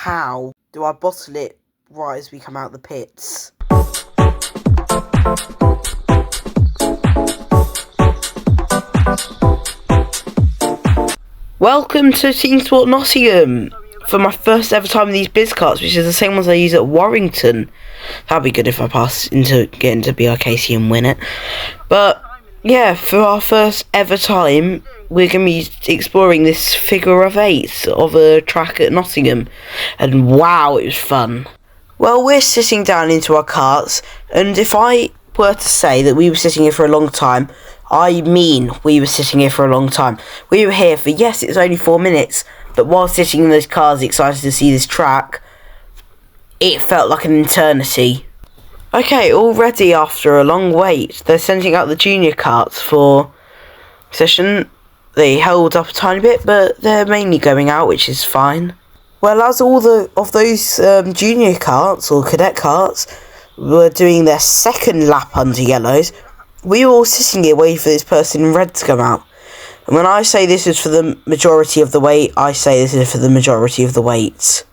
how do I bottle it right as we come out the pits? Welcome to Teamsport Nottingham for my first ever time in these biz carts, which is the same ones I use at Warrington. That'd be good if I get into BRKC and win it. But yeah, for our first ever time, we're going to be exploring this figure of 8 of a track at Nottingham. And wow, it was fun. Well, we're sitting down into our carts, and if I were to say that we were sitting here for a long time, I mean we were sitting here for a long time. We were here for, yes, it's only 4 minutes, but while sitting in those cars excited to see this track, it felt like an eternity. Okay, already after a long wait, they're sending out the junior carts for session. They held up a tiny bit, but they're mainly going out, which is fine. Well, as all of those junior carts, or cadet carts, were doing their second lap under yellows, we were all sitting here waiting for this person in red to come out. And when I say this is for the majority of the weight, I say this is for the majority of the weights.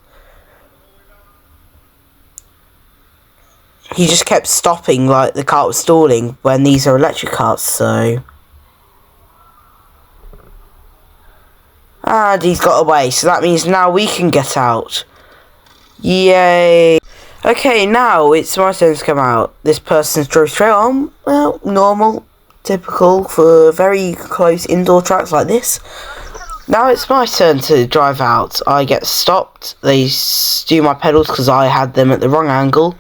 He just kept stopping like the cart was stalling when these are electric carts, so... And he's got away, so that means now we can get out. Yay! Okay, now it's my turn to come out. This person's drove straight on. Well, normal, typical for very close indoor tracks like this. Now it's my turn to drive out. I get stopped. They steal my pedals because I had them at the wrong angle.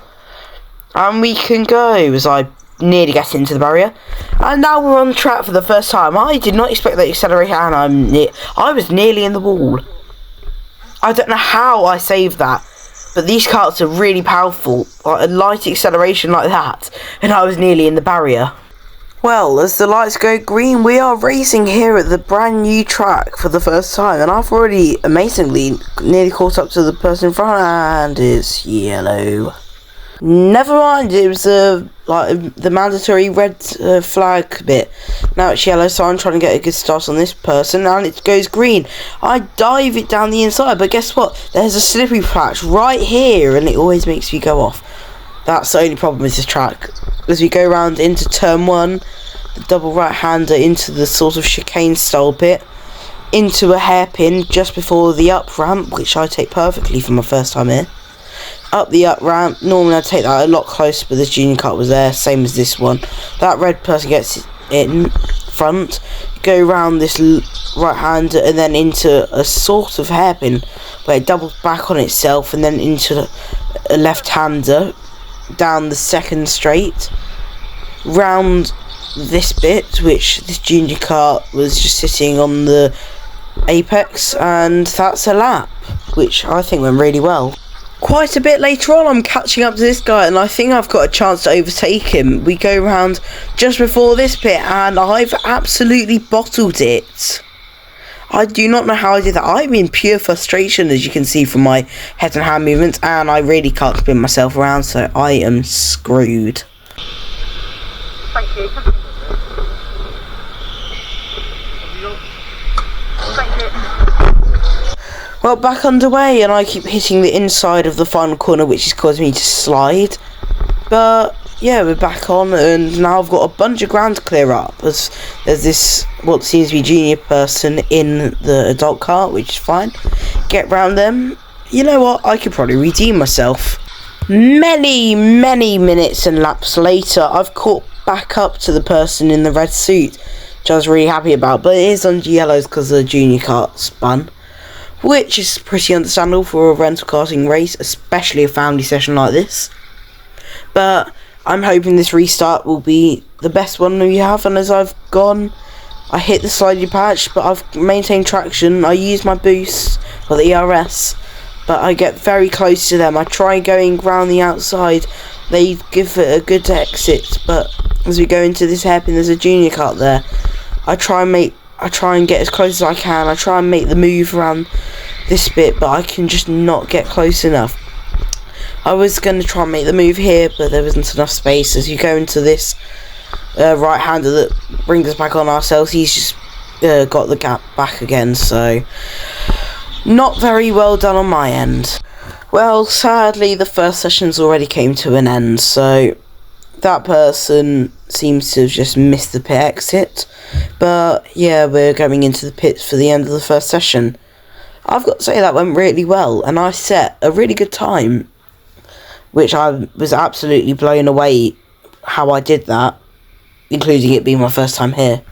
And we can go as I nearly get into the barrier. And now we're on track for the first time. I did not expect that accelerator, and I was nearly in the wall. I don't know how I saved that, but these carts are really powerful. Like a light acceleration like that, and I was nearly in the barrier. Well, as the lights go green, we are racing here at the brand new track for the first time, and I've already amazingly nearly caught up to the person in front, and it's yellow. Never mind, it was like the mandatory red flag bit. Now it's yellow, so I'm trying to get a good start on this person, and it goes green. I dive it down the inside, but guess what? There's a slippery patch right here, and it always makes me go off. That's the only problem with this track. As we go round into turn 1, the double right-hander into the sort of chicane style bit, into a hairpin just before the up ramp, which I take perfectly for my first time here. Up the up ramp, normally I'd take that a lot closer, but this junior cart was there, same as this one. That red person gets in front, go round this right-hander and then into a sort of hairpin where it doubles back on itself, and then into a left-hander down the second straight, round this bit, which this junior cart was just sitting on the apex, and that's a lap, which I think went really well. Quite a bit later on, I'm catching up to this guy, and I think I've got a chance to overtake him. We go round just before this bit, and I've absolutely bottled it. I do not know how I did that. I'm in pure frustration, as you can see from my head and hand movements, and I really can't spin myself around, so I am screwed. Thank you. Thank you. Well, back underway, and I keep hitting the inside of the final corner, which is causing me to slide. But yeah, we're back on, and now I've got a bunch of ground to clear up. There's this what seems to be junior person in the adult cart, which is fine. Get round them. You know what? I could probably redeem myself. Many minutes and laps later, I've caught back up to the person in the red suit, which I was really happy about. But it is under yellows because the junior cart spun, which is pretty understandable for a rental karting race, especially a family session like this. But I'm hoping this restart will be the best one we have, and as I've gone, I hit the sliding patch, but I've maintained traction. I use my boost, or the ERS, but I get very close to them. I try going round the outside. They give it a good exit, but as we go into this hairpin, there's a junior cart there. I try and get as close as I can. I try and make the move around this bit, but I can just not get close enough. I was going to try and make the move here, but there wasn't enough space. As you go into this right-hander that brings us back on ourselves, he's just got the gap back again, so not very well done on my end. Well, sadly, the first session's already came to an end, so that person seems to have just missed the pit exit. But yeah, we're going into the pits for the end of the first session. I've got to say that went really well, and I set a really good time, which I was absolutely blown away how I did that, including it being my first time here.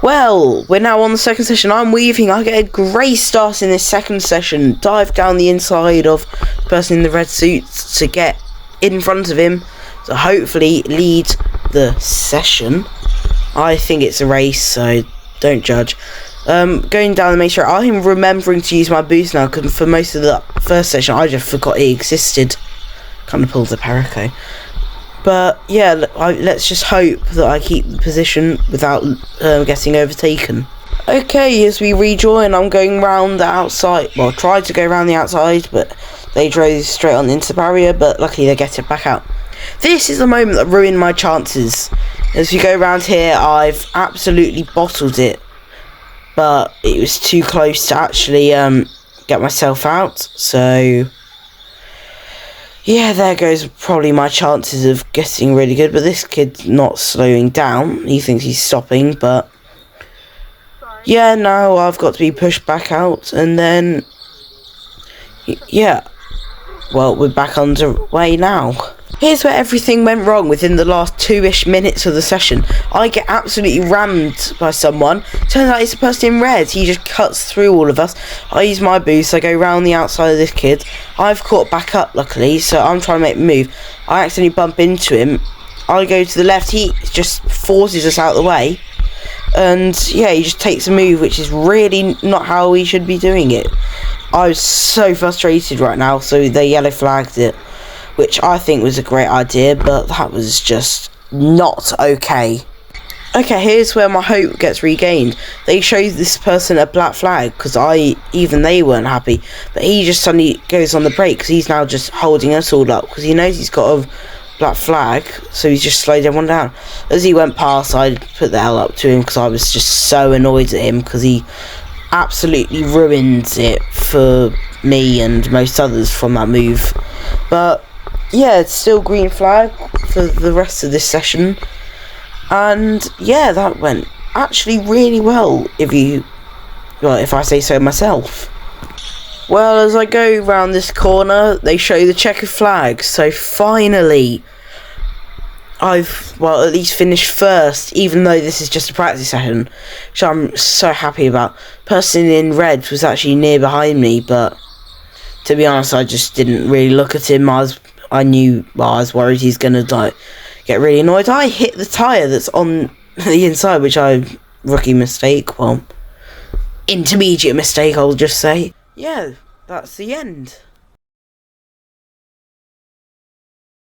Well, we're now on the second session. I'm weaving. I get a great start in this second session. Dive down the inside of the person in the red suit to get in front of him to hopefully lead the session. I think it's a race, so don't judge. Going down the main straight, I'm remembering to use my boost now, because for most of the first session I just forgot it existed. Kind of pulled the Perico. But yeah, let's just hope that I keep the position without getting overtaken. Okay, as we rejoin, I'm going round the outside. Well, tried to go round the outside, but they drove straight on into the barrier, but luckily they get it back out. This is the moment that ruined my chances. As we go around here, I've absolutely bottled it, but it was too close to actually get myself out, so yeah, there goes probably my chances of getting really good. But this kid's not slowing down. He thinks he's stopping, but yeah, no, I've got to be pushed back out. And then, yeah, well, we're back underway now. Here's where everything went wrong within the last 2-ish minutes of the session. I get absolutely rammed by someone. Turns out it's a person in red. He just cuts through all of us. I use my boost. I go round the outside of this kid. I've caught back up, luckily, so I'm trying to make a move. I accidentally bump into him. I go to the left. He just forces us out of the way. And, yeah, he just takes a move, which is really not how he should be doing it. I was so frustrated right now, so they yellow flagged it, which I think was a great idea, but that was just not okay. Okay, here's where my hope gets regained. They show this person a black flag, because even they weren't happy, but he just suddenly goes on the brake, because he's now just holding us all up, because he knows he's got a black flag, so he's just slowed everyone down. As he went past, I put the L up to him, because I was just so annoyed at him, because he absolutely ruins it for me and most others from that move. But yeah, it's still green flag for the rest of this session, and yeah, that went actually really well, if I say so myself. Well, as I go round this corner, they show the checkered flag, so finally I've, well, at least finished first, even though this is just a practice session, which I'm so happy about. Person in red was actually near behind me, but to be honest, I just didn't really look at him. I was worried he's gonna get really annoyed. I hit the tyre that's on the inside, which rookie mistake, well, intermediate mistake, I'll just say. Yeah, that's the end.